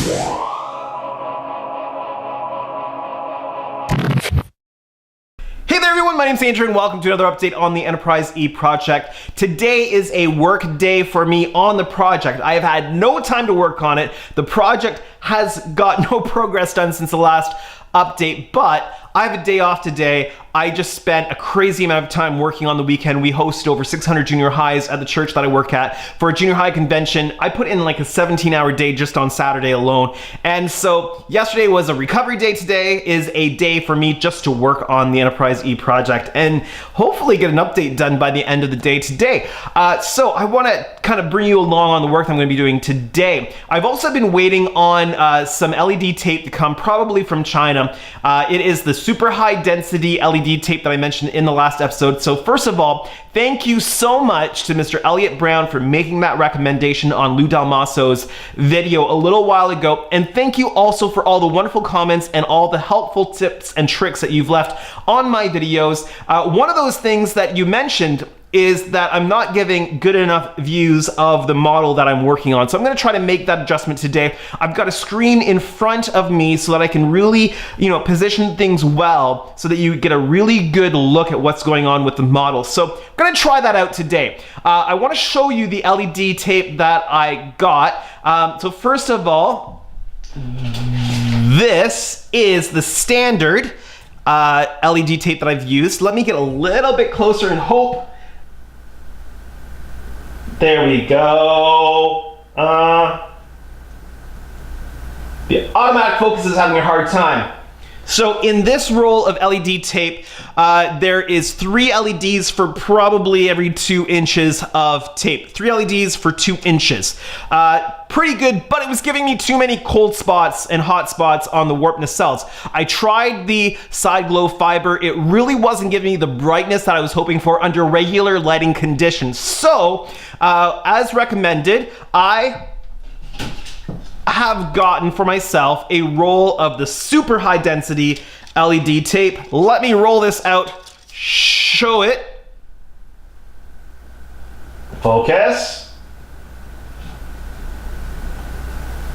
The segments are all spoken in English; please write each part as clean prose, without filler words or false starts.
Hey there everyone, my name's Andrew and welcome to another update on the Enterprise E project. Today is a work day for me on the project. I have had no time to work on it. The project has got no progress done since the last update, but I have a day off today. I just spent a crazy amount of time working on the weekend. We hosted over 600 junior highs at the church that I work at for a junior high convention. I put in like a 17-hour day just on Saturday alone. And so yesterday was a recovery day. Today is a day for me just to work on the Enterprise E project and hopefully get an update done by the end of the day today. So I want to kind of bring you along on the work that I'm going to be doing today. I've also been waiting on some LED tape to come, probably from China. It is the super high density LED tape that I mentioned in the last episode. So first of all, thank you so much to Mr. Elliot Brown for making that recommendation on Lou Dalmasso's video a little while ago. And thank you also for all the wonderful comments and all the helpful tips and tricks that you've left on my videos. One of those things that you mentioned is that I'm not giving good enough views of the model that I'm working on. So I'm gonna try to make that adjustment today. I've got a screen in front of me so that I can really, position things well so that you get a really good look at what's going on with the model. So I'm gonna try that out today. I wanna show you the LED tape that I got. So first of all, this is the standard LED tape that I've used. Let me get a little bit closer and hope. There we go. The automatic focus is having a hard time. So in this roll of LED tape, there is 3 LEDs for probably every 2 inches of tape. 3 LEDs for 2 inches. Pretty good, but it was giving me too many cold spots and hot spots on the warp nacelles. I tried the side glow fiber. It really wasn't giving me the brightness that I was hoping for under regular lighting conditions. So, as recommended, I have gotten for myself a roll of the super high density LED tape. Let me roll this out, show it. Focus.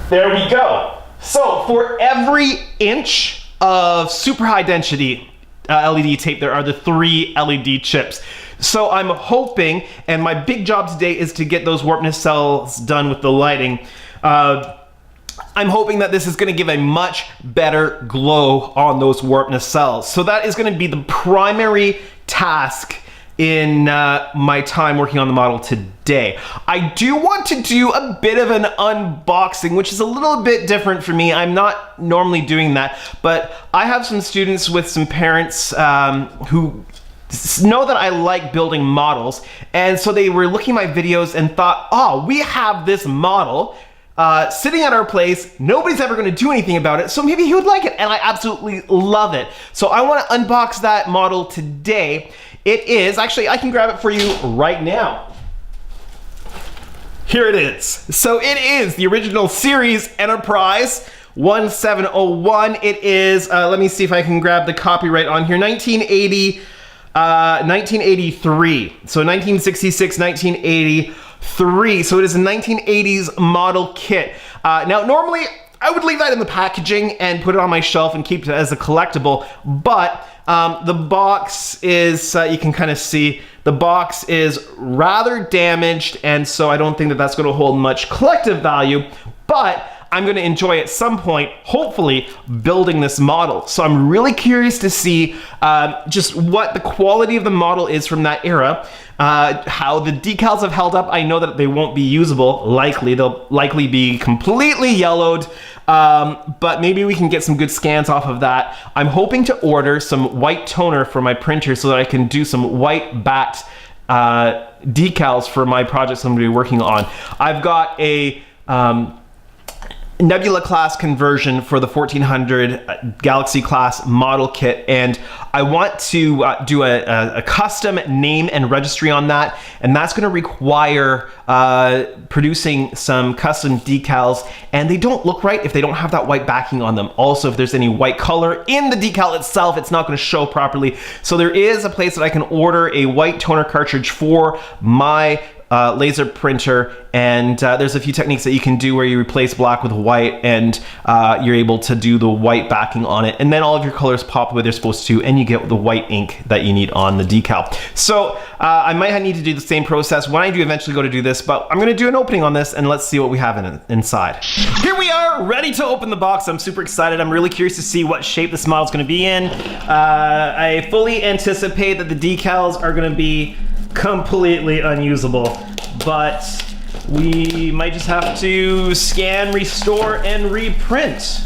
There we go. So for every inch of super high density LED tape, there are the 3 LED chips. So I'm hoping, and my big job today is to get those warp nacelles done with the lighting. I'm hoping that this is going to give a much better glow on those warp nacelles. So that is going to be the primary task in my time working on the model today. I do want to do a bit of an unboxing, which is a little bit different for me. I'm not normally doing that, but I have some students with some parents who know that I like building models, and so they were looking at my videos and thought, oh, we have this model sitting at our place, nobody's ever gonna do anything about it, so maybe he would like it, and I absolutely love it. So I wanna unbox that model today. It is, actually I can grab it for you right now. Here it is. So it is the original series Enterprise 1701. It is, let me see if I can grab the copyright on here, 1983. So 1966, 1983. So it is a 1980s model kit. Now, normally I would leave that in the packaging and put it on my shelf and keep it as a collectible, but the box is, you can kind of see, the box is rather damaged, and so I don't think that that's going to hold much collective value, but I'm going to enjoy at some point, hopefully, building this model. So I'm really curious to see just what the quality of the model is from that era, how the decals have held up. I know that they won't be usable, likely. They'll likely be completely yellowed, but maybe we can get some good scans off of that. I'm hoping to order some white toner for my printer so that I can do some white backed decals for my projects I'm going to be working on. I've got a Nebula class conversion for the 1400 Galaxy class model kit, and I want to do a custom name and registry on that, and that's going to require producing some custom decals, and they don't look right if they don't have that white backing on them. Also, if there's any white color in the decal itself, it's not going to show properly. So there is a place that I can order a white toner cartridge for my laser printer, and there's a few techniques that you can do where you replace black with white, and you're able to do the white backing on it, and then all of your colors pop the way they're supposed to, and you get the white ink that you need on the decal. So I might need to do the same process when I do eventually go to do this, but I'm gonna do an opening on this, and let's see what we have inside. Here we are, ready to open the box. I'm super excited. I'm really curious to see what shape this model's gonna be in. I fully anticipate that the decals are gonna be completely unusable, but we might just have to scan, restore, and reprint.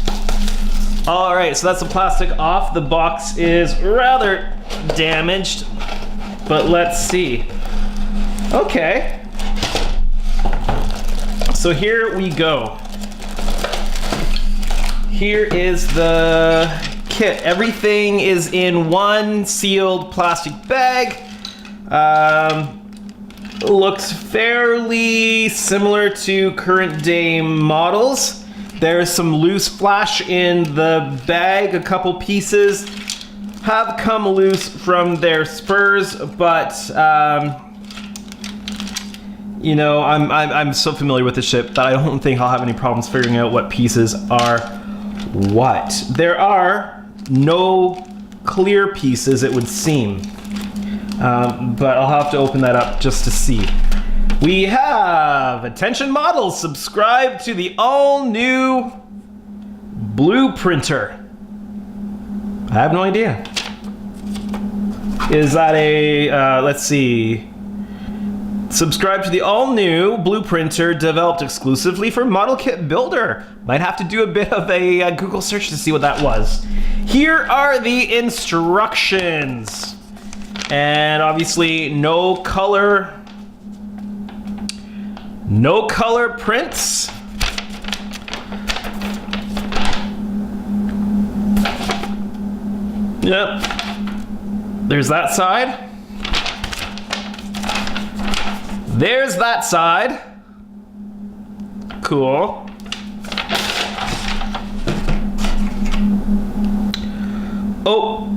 All right, so that's the plastic off. The box is rather damaged, but let's see. Okay. So here we go. Here is the kit. Everything is in one sealed plastic bag. Looks fairly similar to current day models. There's some loose flash in the bag. A couple pieces have come loose from their spurs, but you know, I'm so familiar with the ship that I don't think I'll have any problems figuring out what pieces are what. There are no clear pieces, it would seem. But I'll have to open that up just to see. We have, attention models, subscribe to the all-new blue printer. I have no idea. Is that a, let's see. Subscribe to the all-new blue printer developed exclusively for Model Kit Builder. Might have to do a bit of a Google search to see what that was. Here are the instructions. And obviously no color prints. Yep. There's that side. There's that side. Cool. Oh.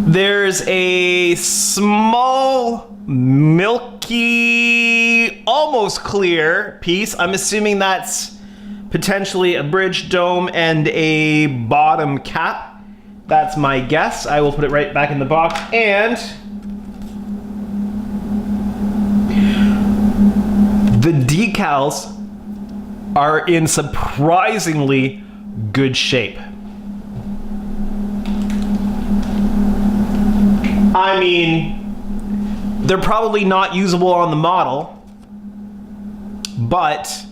There's a small, milky, almost clear piece. I'm assuming that's potentially a bridge dome and a bottom cap. That's my guess. I will put it right back in the box. And the decals are in surprisingly good shape. I mean, they're probably not usable on the model, but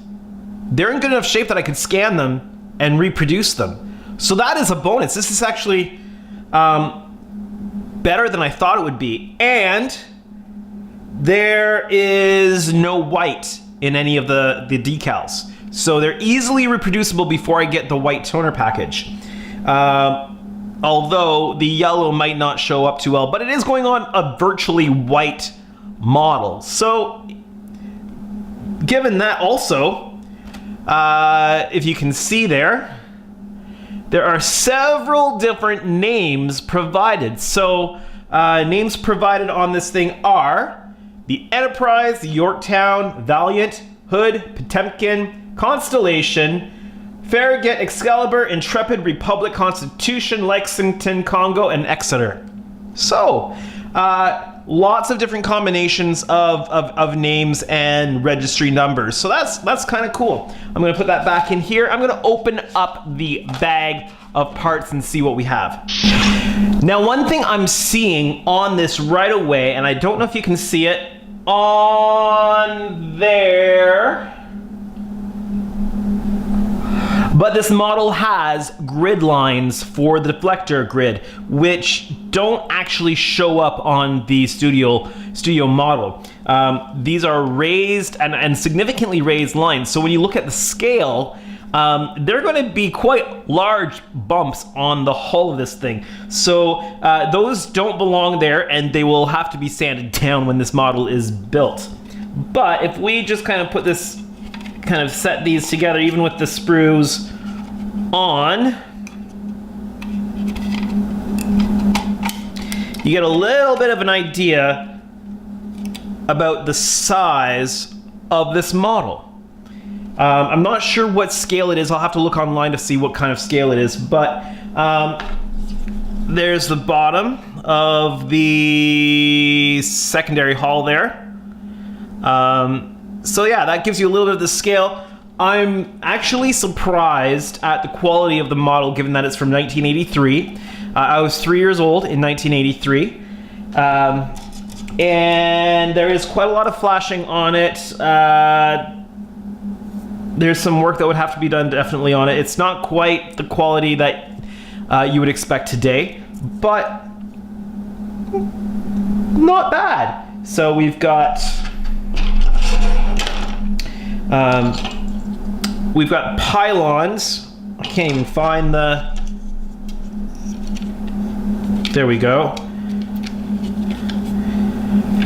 they're in good enough shape that I could scan them and reproduce them. So that is a bonus. This is actually better than I thought it would be. And there is no white in any of the decals. So they're easily reproducible before I get the white toner package. Although the yellow might not show up too well, but it is going on a virtually white model. So given that also, if you can see there are several different names provided. So names provided on this thing are the Enterprise, the Yorktown, Valiant, Hood, Potemkin, Constellation, Farragut, Excalibur, Intrepid, Republic, Constitution, Lexington, Congo, and Exeter. So, lots of different combinations of names and registry numbers. So that's kind of cool. I'm gonna put that back in here. I'm gonna open up the bag of parts and see what we have. Now, one thing I'm seeing on this right away, and I don't know if you can see it on there, but this model has grid lines for the deflector grid, which don't actually show up on the studio model. These are raised and significantly raised lines. So when you look at the scale, they're going to be quite large bumps on the hull of this thing. So those don't belong there, and they will have to be sanded down when this model is built. But if we just kind of put this, kind of set these together, even with the sprues on, you get a little bit of an idea about the size of this model. I'm not sure what scale it is. I'll have to look online to see what kind of scale it is, but there's the bottom of the secondary hull there. So yeah, that gives you a little bit of the scale. I'm actually surprised at the quality of the model, given that it's from 1983. I was 3 years old in 1983. And there is quite a lot of flashing on it. There's some work that would have to be done definitely on it. It's not quite the quality that you would expect today, but not bad. So we've got pylons. I can't even find the... There we go.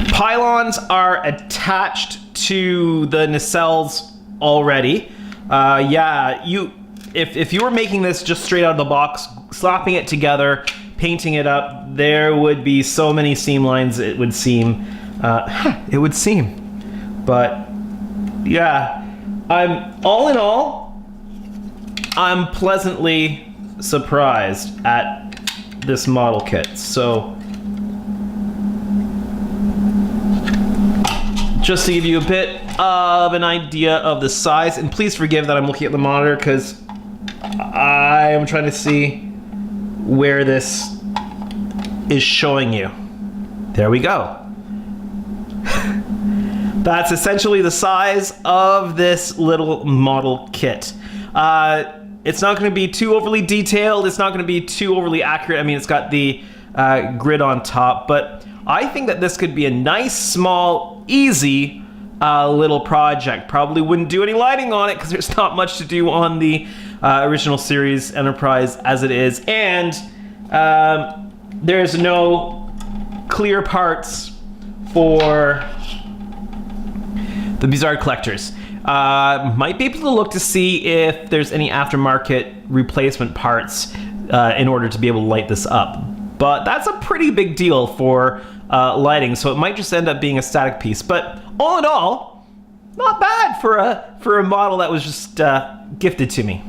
Pylons are attached to the nacelles already. Yeah, if you were making this just straight out of the box, slapping it together, painting it up, there would be so many seam lines, it would seem. But yeah, all in all, I'm pleasantly surprised at this model kit. So just to give you a bit of an idea of the size, and please forgive that I'm looking at the monitor because I am trying to see where this is showing you. There we go. That's essentially the size of this little model kit. It's not going to be too overly detailed. It's not going to be too overly accurate. I mean, it's got the grid on top, but I think that this could be a nice, small, easy little project. Probably wouldn't do any lighting on it because there's not much to do on the original series Enterprise as it is, and there's no clear parts for the Bizarre collectors. Might be able to look to see if there's any aftermarket replacement parts in order to be able to light this up. But that's a pretty big deal for lighting, so it might just end up being a static piece. But all in all, not bad for a model that was just gifted to me.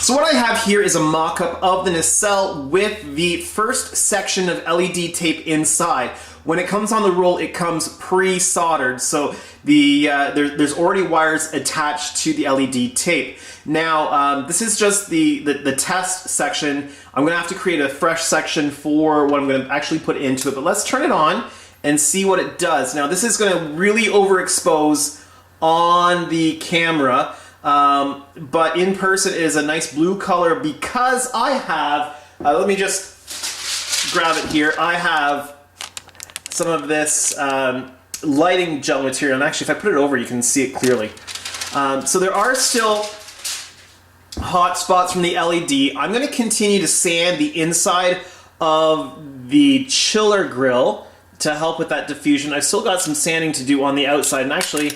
So what I have here is a mock-up of the nacelle with the first section of LED tape inside. When it comes on the roll, it comes pre-soldered, so there's already wires attached to the LED tape. Now, this is just the test section. I'm going to have to create a fresh section for what I'm going to actually put into it, but let's turn it on and see what it does. Now, this is going to really overexpose on the camera, but in person it is a nice blue color because I have, let me just grab it here, I have some of this lighting gel material, and actually if I put it over you can see it clearly. So there are still hot spots from the LED. I'm going to continue to sand the inside of the chiller grill to help with that diffusion. I've still got some sanding to do on the outside, and actually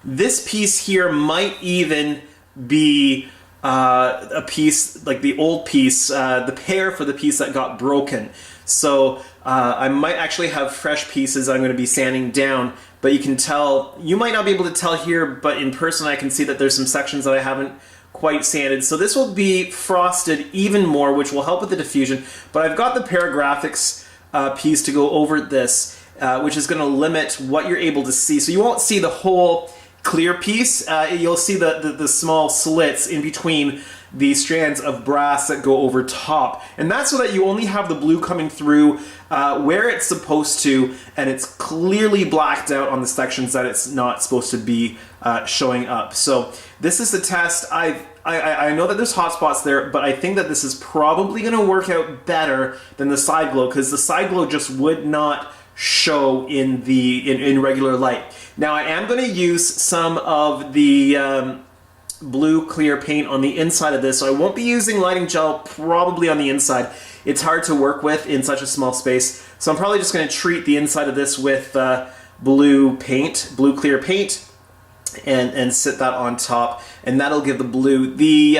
this piece here might even be a piece, like the old piece, the pair for the piece that got broken. So I might actually have fresh pieces I'm going to be sanding down, but you can tell, you might not be able to tell here, but in person I can see that there's some sections that I haven't quite sanded. So this will be frosted even more, which will help with the diffusion, but I've got the paragraphics piece to go over this, which is going to limit what you're able to see. So you won't see the whole clear piece, you'll see the small slits in between the strands of brass that go over top. And that's so that you only have the blue coming through where it's supposed to, and it's clearly blacked out on the sections that it's not supposed to be showing up. So this is the test. I know that there's hot spots there, but I think that this is probably going to work out better than the side glow, because the side glow just would not show in regular light. Now I am going to use some of the blue clear paint on the inside of this, so I won't be using lighting gel probably on the inside. It's hard to work with in such a small space, so I'm probably just going to treat the inside of this with blue paint, blue clear paint, and sit that on top, and that'll give the blue. The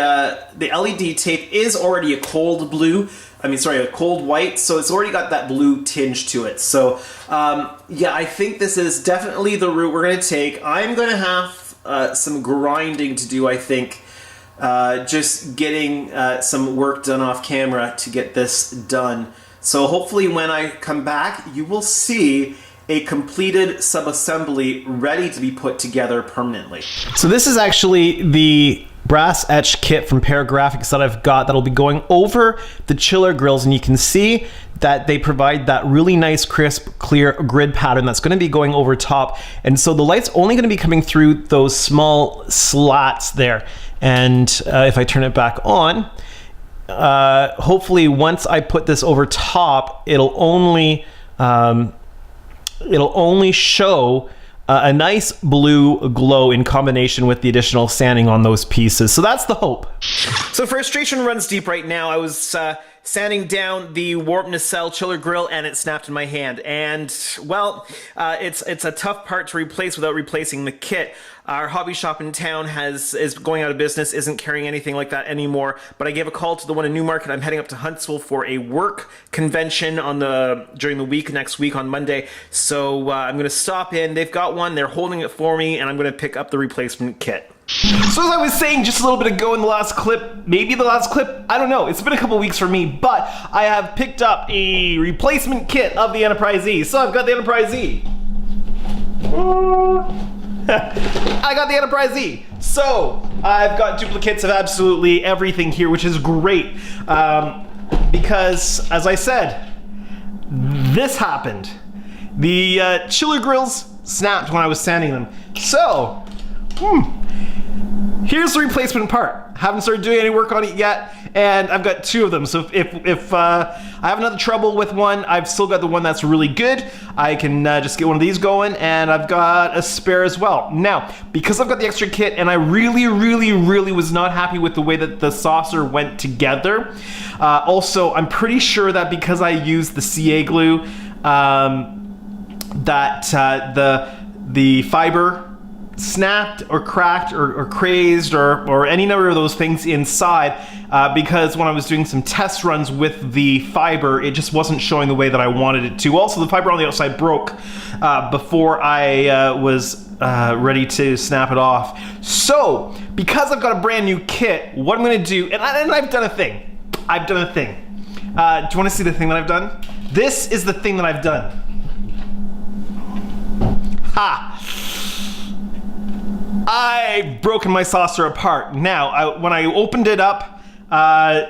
LED tape is already a cold blue. I mean, sorry, a cold white, so it's already got that blue tinge to it. So, yeah, I think this is definitely the route we're going to take. I'm going to have some grinding to do, I think, just getting some work done off camera to get this done. So hopefully when I come back, you will see a completed sub-assembly ready to be put together permanently. So this is actually the brass etch kit from Paragraphics that I've got that'll be going over the chiller grills, and you can see that they provide that really nice, crisp, clear grid pattern that's going to be going over top. And so the light's only going to be coming through those small slats there. And if I turn it back on, hopefully once I put this over top, it'll only show a nice blue glow in combination with the additional sanding on those pieces. So that's the hope. So frustration runs deep right now. I was sanding down the warp nacelle chiller grill and it snapped in my hand. And well, it's a tough part to replace without replacing the kit. Our hobby shop in town is going out of business, isn't carrying anything like that anymore. But I gave a call to the one in Newmarket. I'm heading up to Huntsville for a work convention during the week, next week on Monday. So I'm going to stop in. They've got one. They're holding it for me, and I'm going to pick up the replacement kit. So as I was saying just a little bit ago in the last clip, maybe the last clip, I don't know, it's been a couple weeks for me, but I have picked up a replacement kit of the Enterprise E. So I've got the Enterprise E. I got the Enterprise E. So I've got duplicates of absolutely everything here, which is great, because as I said, this happened. The chiller grills snapped when I was sanding them. So, here's the replacement part. Haven't started doing any work on it yet, and I've got two of them. So if I have another trouble with one, I've still got the one that's really good. I can just get one of these going, and I've got a spare as well. Now, because I've got the extra kit, and I really was not happy with the way that the saucer went together. Also, I'm pretty sure that because I used the CA glue, that the fiber snapped or cracked or crazed or any number of those things inside, because when I was doing some test runs with the fiber, it just wasn't showing the way that I wanted it to. Also, the fiber on the outside broke before I was ready to snap it off. So because I've got a brand new kit, what I'm going to do, and I've done a thing. Do you want to see the thing that I've done? This is the thing that I've done. Ha! I've broken my saucer apart. Now, when I opened it up,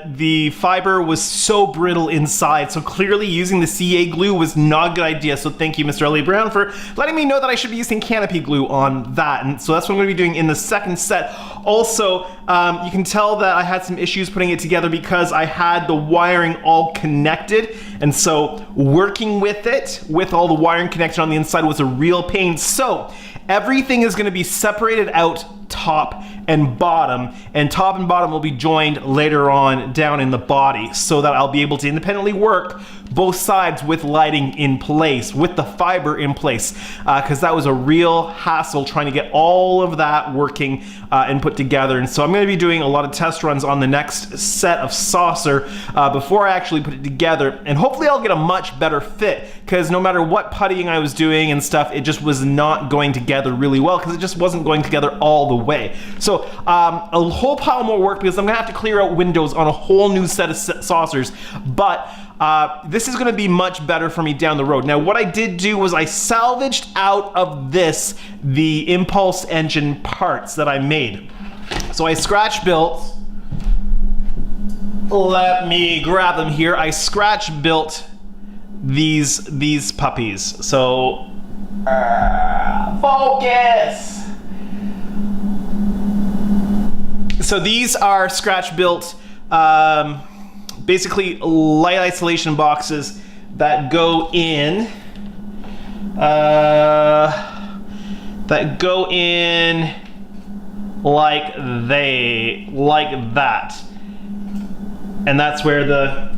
the fiber was so brittle inside, so clearly using the CA glue was not a good idea. So thank you, Mr. L.A. Brown, for letting me know that I should be using canopy glue on that. And so that's what I'm going to be doing in the second set. Also, you can tell that I had some issues putting it together because I had the wiring all connected. And so working with it, with all the wiring connected on the inside, was a real pain. So everything is going to be separated out top and bottom, and top and bottom will be joined later on down in the body so that I'll be able to independently work both sides with lighting in place, with the fiber in place, because that was a real hassle trying to get all of that working and put together. And so I'm going to be doing a lot of test runs on the next set of saucer before I actually put it together, and hopefully I'll get a much better fit, because no matter what puttying I was doing and stuff, it just was not going together really well, because it just wasn't going together all the way. So a whole pile more work, because I'm gonna have to clear out windows on a whole new set of saucers, but this is gonna be much better for me down the road. Now, what I did do was I salvaged out of this the impulse engine parts that I made. So I scratch built, let me grab them here. I scratch built these puppies. So focus. So these are scratch built, basically light isolation boxes that go in, like that, and that's where the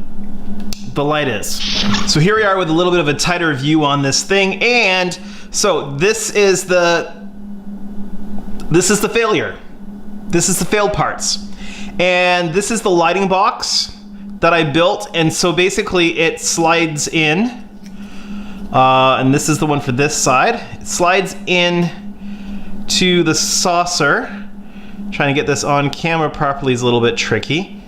light is. So here we are with a little bit of a tighter view on this thing, and so this is the this is the failure. This is the failed parts. And this is the lighting box that I built. And so basically it slides in, and this is the one for this side. It slides in to the saucer. Trying to get this on camera properly is a little bit tricky.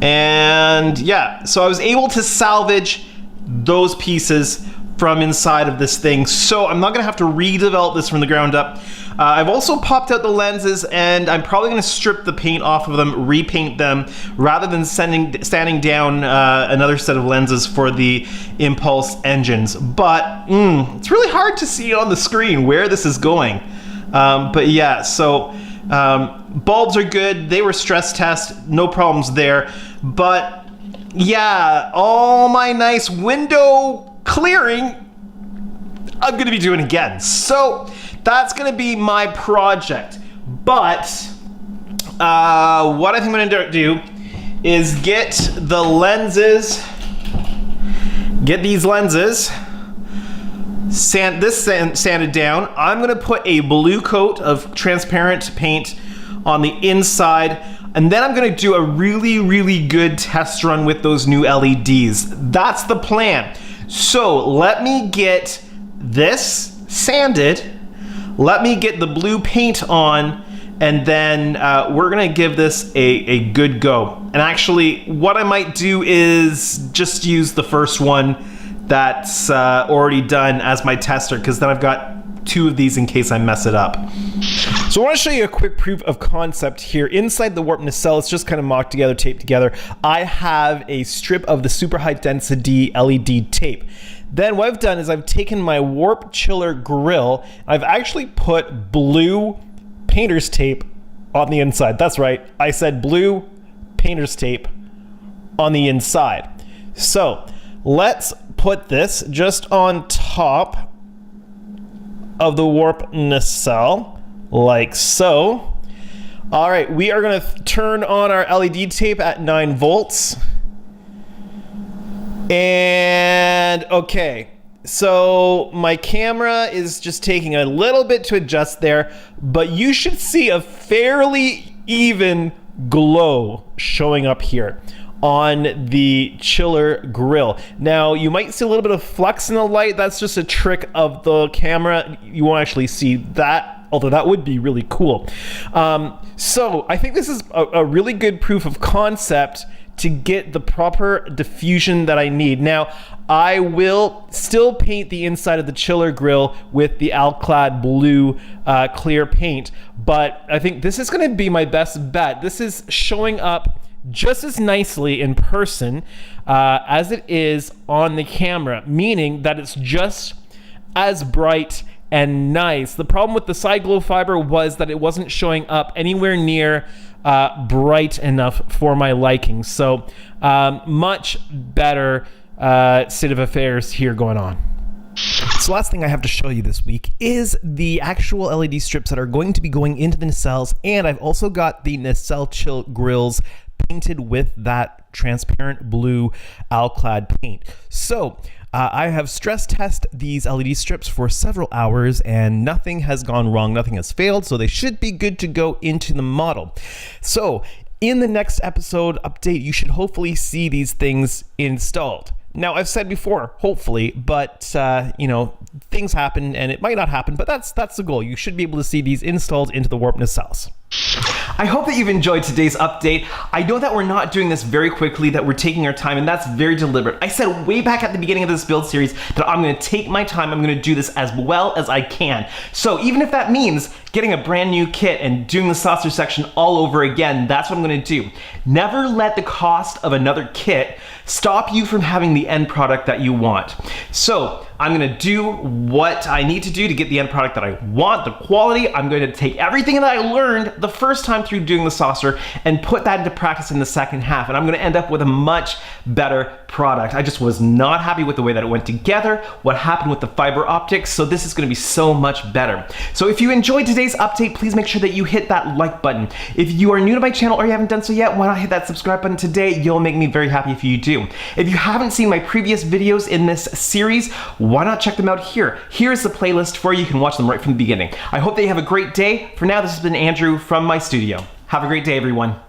And yeah, so I was able to salvage those pieces from inside of this thing. So I'm not gonna have to redevelop this from the ground up. I've also popped out the lenses, and I'm probably gonna strip the paint off of them, repaint them, rather than sanding down another set of lenses for the Impulse engines. But it's really hard to see on the screen where this is going. But yeah, so bulbs are good. They were stress test, no problems there. But yeah, all my nice window clearing, I'm gonna be doing again. So that's gonna be my project. But what I think I'm gonna do is get the lenses, get these lenses, sanded down. I'm gonna put a blue coat of transparent paint on the inside, and then I'm gonna do a really, really good test run with those new LEDs. That's the plan. So let me get this sanded, let me get the blue paint on, and then we're gonna give this a good go. And actually, what I might do is just use the first one that's already done as my tester, because then I've got two of these in case I mess it up. So I want to show you a quick proof of concept here. Inside the warp nacelle, it's just kind of mocked together, taped together. I have a strip of the super high density LED tape. Then what I've done is I've taken my warp chiller grill, I've actually put blue painter's tape on the inside. That's right, I said blue painter's tape on the inside. So let's put this just on top of the warp nacelle, like so. All right, we are gonna turn on our LED tape at 9 volts. And okay, so my camera is just taking a little bit to adjust there, but you should see a fairly even glow showing up here on the chiller grill. Now, you might see a little bit of flux in the light. That's just a trick of the camera. You won't actually see that, although that would be really cool. So I think this is a really good proof of concept to get the proper diffusion that I need. Now, I will still paint the inside of the chiller grill with the Alclad blue clear paint, but I think this is gonna be my best bet. This is showing up just as nicely in person as it is on the camera, meaning that it's just as bright and nice. The problem with the side glow fiber was that it wasn't showing up anywhere near bright enough for my liking. So much better state of affairs here going on. So last thing I have to show you this week is the actual LED strips that are going to be going into the nacelles, and I've also got the nacelle chill grills painted with that transparent blue Alclad paint. So I have stress tested these LED strips for several hours and nothing has gone wrong, nothing has failed, so they should be good to go into the model. So in the next episode update, you should hopefully see these things installed. Now, I've said before, hopefully, but you know, things happen and it might not happen, but that's the goal. You should be able to see these installed into the warp nacelles. I hope that you've enjoyed today's update. I know that we're not doing this very quickly, that we're taking our time, and that's very deliberate. I said way back at the beginning of this build series that I'm gonna take my time, I'm gonna do this as well as I can. So even if that means getting a brand new kit and doing the saucer section all over again, that's what I'm gonna do. Never let the cost of another kit stop you from having the end product that you want. So I'm gonna do what I need to do to get the end product that I want, the quality. I'm going to take everything that I learned the first time through doing the saucer and put that into practice in the second half. And I'm gonna end up with a much better product. I just was not happy with the way that it went together, what happened with the fiber optics, so this is gonna be so much better. So if you enjoyed today's update, please make sure that you hit that like button. If you are new to my channel or you haven't done so yet, why not hit that subscribe button today? You'll make me very happy if you do. If you haven't seen my previous videos in this series, why not check them out here? Here's the playlist for you. You can watch them right from the beginning. I hope that you have a great day. For now, this has been Andrew from my studio. Have a great day, everyone.